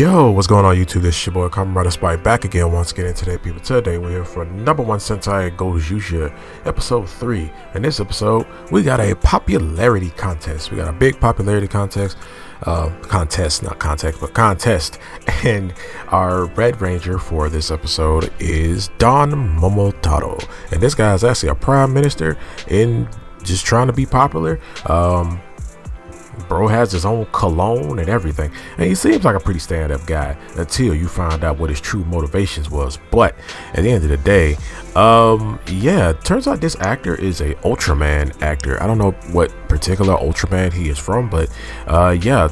Yo, what's going on YouTube? This is your boy Kamen Rider Spy back again once again. And today, people, today we're here for #1 Sentai Gozyuger episode 3. In this episode, we got a popularity contest. We got a big popularity contest. Contest. And our Red Ranger for this episode is Don Momotaro. And this guy is actually a prime minister in just trying to be popular. Bro has his own cologne and everything, and he seems like a pretty stand-up guy until you find out what his true motivations was. But at the end of the day, yeah, turns out this actor is a Ultraman actor. I don't know what particular Ultraman he is from, but yeah,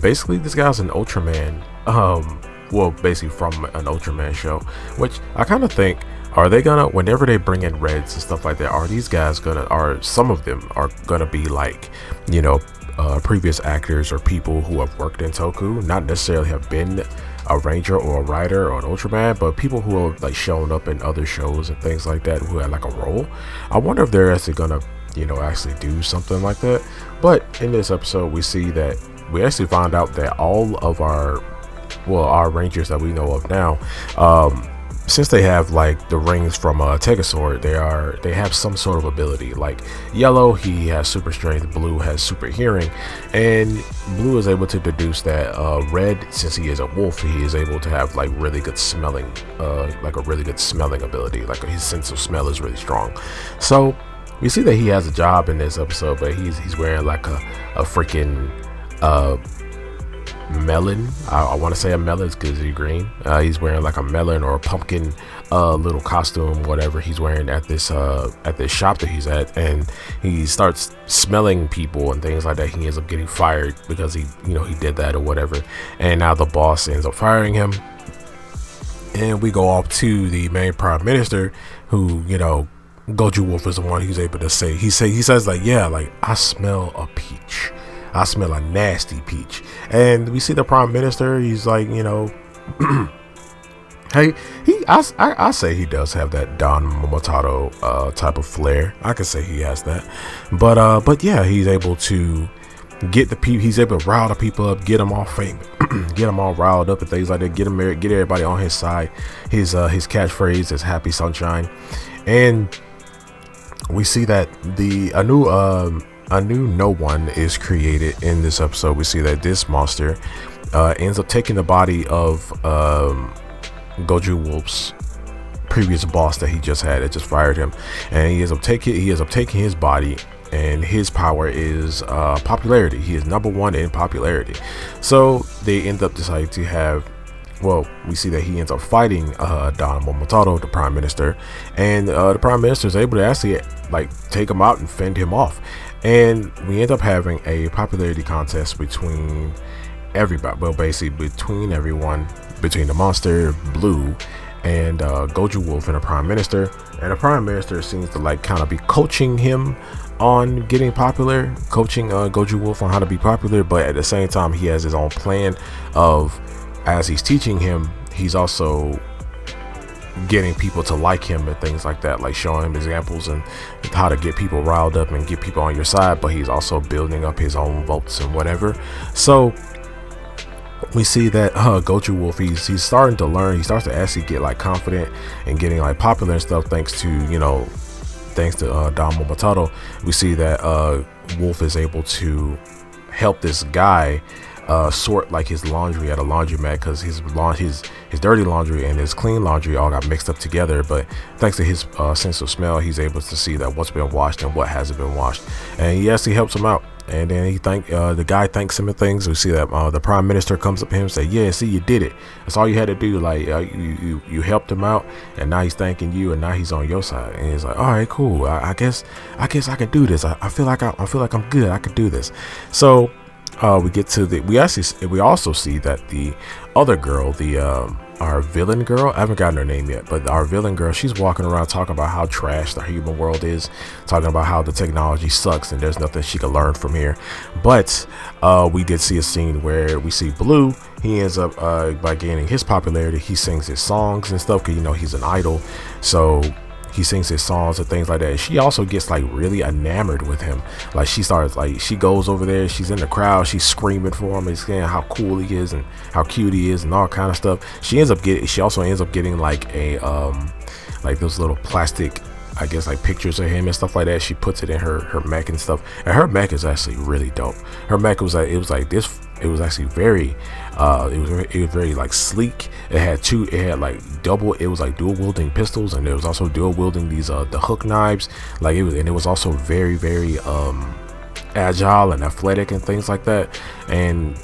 basically this guy's an Ultraman, well, basically from an Ultraman show, which I kind of think, are they gonna, whenever they bring in Reds and stuff like that, are these guys are some of them are gonna be like, you know, previous actors or people who have worked in Toku, not necessarily have been a ranger or a rider or an Ultraman, but people who have like shown up in other shows and things like that, who had like a role. I wonder if they're actually gonna, you know, actually do something like that. But in this episode, we see that we actually find out that all of our rangers that we know of now, since they have like the rings from Tegasword, they have some sort of ability. Like Yellow, he has super strength. Blue has super hearing, and Blue is able to deduce that Red, since he is a wolf, he is able to have like really good smelling, like a really good smelling ability. Like his sense of smell is really strong. So we see that he has a job in this episode, but he's wearing like a freaking melon. I want to say a melon because he's green. He's wearing like a melon or a pumpkin little costume, whatever he's wearing at this shop that he's at, and he starts smelling people and things like that. He ends up getting fired because he did that or whatever, and now the boss ends up firing him. And we go off to the main prime minister, who, you know, Goju Wolf is the one who's able to say, he says like, yeah, like, I smell a peach. I smell a nasty peach. And we see the prime minister, he's like, you know, hey, I say he does have that Don Momotaro type of flair. I can say he has that. But yeah, he's able to get the people, he's able to rile the people up, get them all famous, get them all riled up and things like that, get everybody on his side. His catchphrase is happy sunshine. And we see that a new No.1 is created in this episode. We see that this monster ends up taking the body of Goju Wolf's previous boss that he just had, that just fired him, and he ends up taking his body, and his power is popularity. He is #1 in popularity. So they end up deciding to have, well, we see that he ends up fighting Don Momotaro, the prime minister, and the prime minister is able to actually like take him out and fend him off. And we end up having a popularity contest between everybody, well, basically between everyone, between the monster, Blue, and Goju Wolf and the prime minister. And the prime minister seems to like kind of be coaching him on getting popular, coaching Goju Wolf on how to be popular, but at the same time he has his own plan of, as he's teaching him, he's also getting people to like him and things like that, like showing him examples and how to get people riled up and get people on your side. But he's also building up his own votes and whatever. So we see that Goju Wolf, he's starting to learn. He starts to actually get like confident and getting like popular and stuff, thanks to Don Momotaro. We see that Wolf is able to help this guy sort like his laundry at a laundromat, because his dirty laundry and his clean laundry all got mixed up together. But thanks to his sense of smell, he's able to see that what's been washed and what hasn't been washed, and he actually helps him out. And then the guy thanks him and things. We see that the prime minister comes up to him and say, yeah, see, you did it. That's all you had to do. Like you helped him out, and now he's thanking you, and now he's on your side. And he's like, all right, cool. I guess I can do this. I feel like I'm good. I can do this. So we get to we also see that the other girl, our villain girl, I haven't gotten her name yet, but our villain girl, she's walking around talking about how trash the human world is, talking about how the technology sucks and there's nothing she can learn from here. But we did see a scene where we see Blue. He ends up by gaining his popularity, he sings his songs and stuff, because he's an idol. So he sings his songs and things like that. And she also gets like really enamored with him. Like she starts, like she goes over there, she's in the crowd, she's screaming for him and saying how cool he is and how cute he is and all kind of stuff. She also ends up getting like a like those little plastic, I guess, like pictures of him and stuff like that. She puts it in her mech and stuff, and her mech is actually really dope. Her mech was like, it was actually very it was very like sleek. It was like dual wielding pistols, and it was also dual wielding these the hook knives. Like it was also very, very agile and athletic and things like that. And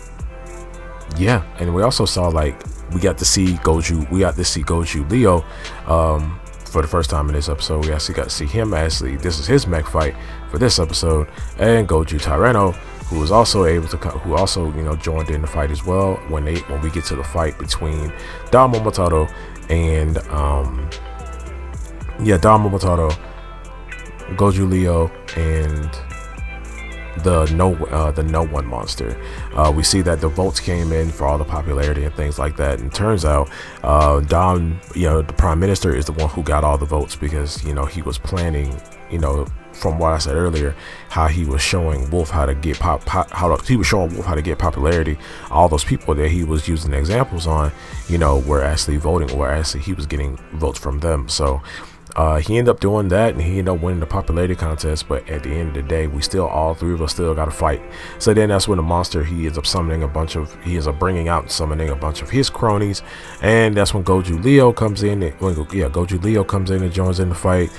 yeah, and we also saw we got to see Goju Leo for the first time in this episode. We actually got to see him. This is his mech fight for this episode, and Goju Tyranno, who also joined in the fight as well when we get to the fight between Don Momotaro and Goju Leo and the No.1 monster. We see that the votes came in for all the popularity and things like that, and turns out Don, the prime minister, is the one who got all the votes, because he was planning, from what I said earlier, how he was showing Wolf how to get popularity. All those people that he was using examples on, were actually voting, or actually he was getting votes from them. So he ended up doing that, and he ended up winning the popularity contest. But at the end of the day, all three of us still got to fight. So then that's when the monster, he ends up bringing out and summoning a bunch of his cronies, and that's when Goju Leo comes in. Goju Leo comes in and joins in the fight.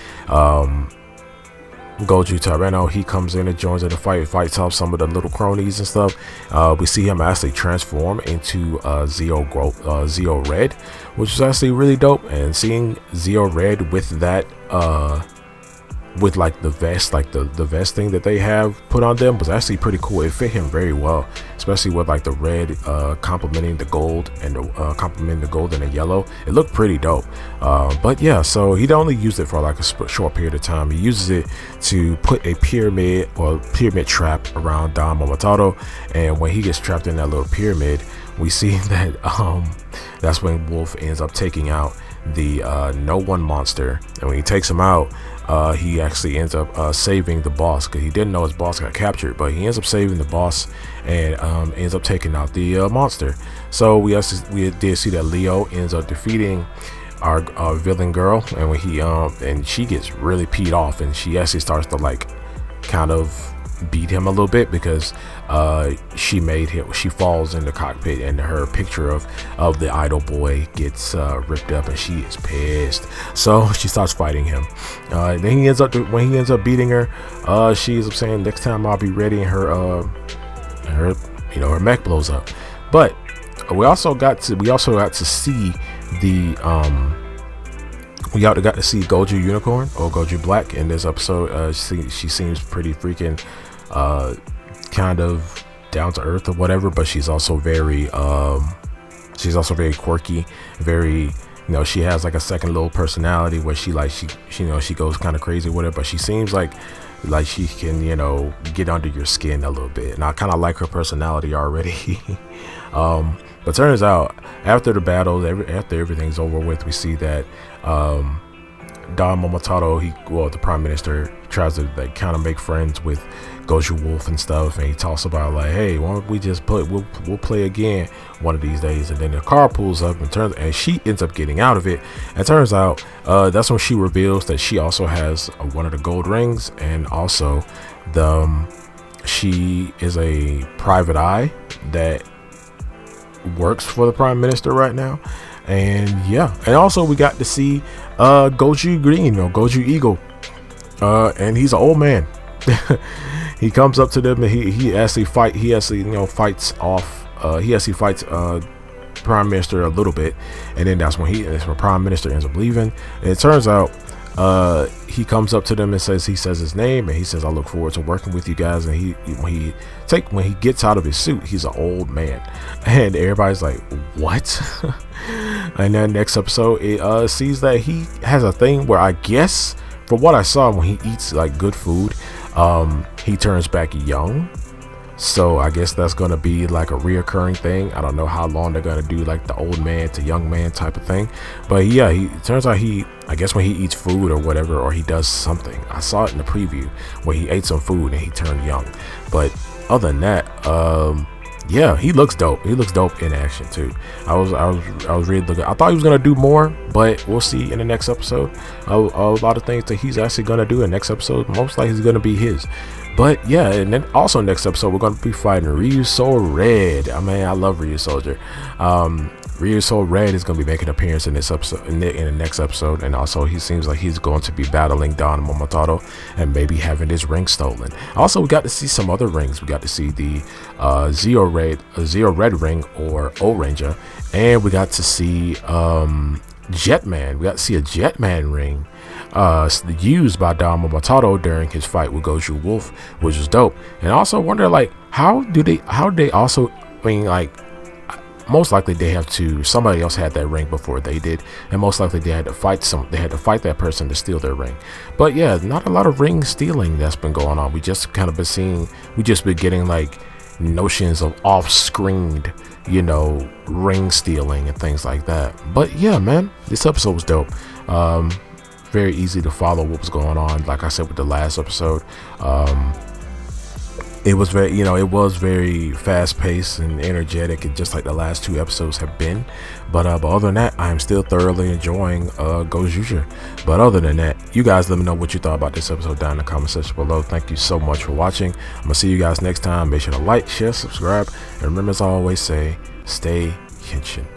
Goju Tyranno, he comes in and joins in the fight, fights off some of the little cronies and stuff. We see him actually transform into Zeo Red, which is actually really dope. And seeing Zeo Red with that with like the vest, the vest thing that they have put on them, was actually pretty cool. It fit him very well, especially with like the red complementing the gold and the yellow. It looked pretty dope. But yeah, so he'd only used it for like a short period of time. He uses it to put a pyramid trap around Don Momotaro, and when he gets trapped in that little pyramid, we see that that's when Wolf ends up taking out the No.1 monster. And when he takes him out, he actually ends up saving the boss, because he didn't know his boss got captured, but he ends up saving the boss and ends up taking out the monster. So we did see that Leo ends up defeating our villain girl, and when he and she gets really peed off, and she actually starts to like kind of beat him a little bit, because she falls in the cockpit, and her picture of the idol boy gets ripped up, and she is pissed. So she starts fighting him. Then when he ends up beating her, she ends up saying, next time I'll be ready, and her mech blows up. But we also got to see Goju Unicorn, or Goju Black, in this episode. She seems pretty freaking kind of down to earth or whatever, but she's also very quirky, very, she has like a second little personality where she goes kind of crazy with it, but she seems like she can get under your skin a little bit, and I kind of like her personality already. But turns out after the battle, after everything's over with, we see that Don Momotaro, the prime minister, tries to like kind of make friends with Goju Wolf and stuff, and he talks about like, hey, why don't we just we'll play again one of these days. And then the car pulls up, and she ends up getting out of it, and turns out that's when she reveals that she also has one of the gold rings, and also she is a private eye that works for the prime minister right now. And yeah, and also we got to see Goju Green, Goju Eagle, and he's an old man. He comes up to them, and he actually fights prime minister a little bit, and then that's when prime minister ends up leaving. And it turns out he comes up to them and says his name, and he says, I look forward to working with you guys. And when he gets out of his suit, he's an old man, and everybody's like, what? And then next episode, it sees that he has a thing where, I guess from what I saw, when he eats like good food, he turns back young. So I guess that's gonna be like a reoccurring thing. I don't know how long they're gonna do like the old man to young man type of thing, but yeah, it turns out I guess when he eats food or whatever, or he does something, I saw it in the preview where he ate some food and he turned young. But other than that, yeah, he looks dope. He looks dope in action too. I was really looking. I thought he was gonna do more, but we'll see in the next episode. A lot of things that he's actually gonna do in the next episode. Most likely he's gonna be his. But yeah, and then also next episode we're gonna be fighting Ryu Soul Red. I mean, I love Ryu Soldier. Ryu Soul Red is gonna be making an appearance in this episode, in the next episode, and also he seems like he's going to be battling Don Momotaro and maybe having his ring stolen. Also, we got to see some other rings. We got to see the Zero Red ring or O Ranger, and we got to see Jetman. We got to see a Jetman ring used by Don Momotaro during his fight with Goju Wolf, which was dope. And I also wonder, like, how do they also, I mean, like, most likely somebody else had that ring before they did, and most likely they had to fight that person to steal their ring. But yeah, not a lot of ring stealing that's been going on. We just been getting like notions of off-screened, ring stealing and things like that. But yeah, man, this episode was dope. Very easy to follow what was going on. Like I said with the last episode, it was very fast-paced and energetic, and just like the last two episodes have been. But other than that, I'm still thoroughly enjoying Gozyuger. But other than that, you guys let me know what you thought about this episode down in the comment section below. Thank you so much for watching. I'm gonna see you guys next time. Make sure to like, share, subscribe, and remember, as I always say, stay Kenshin.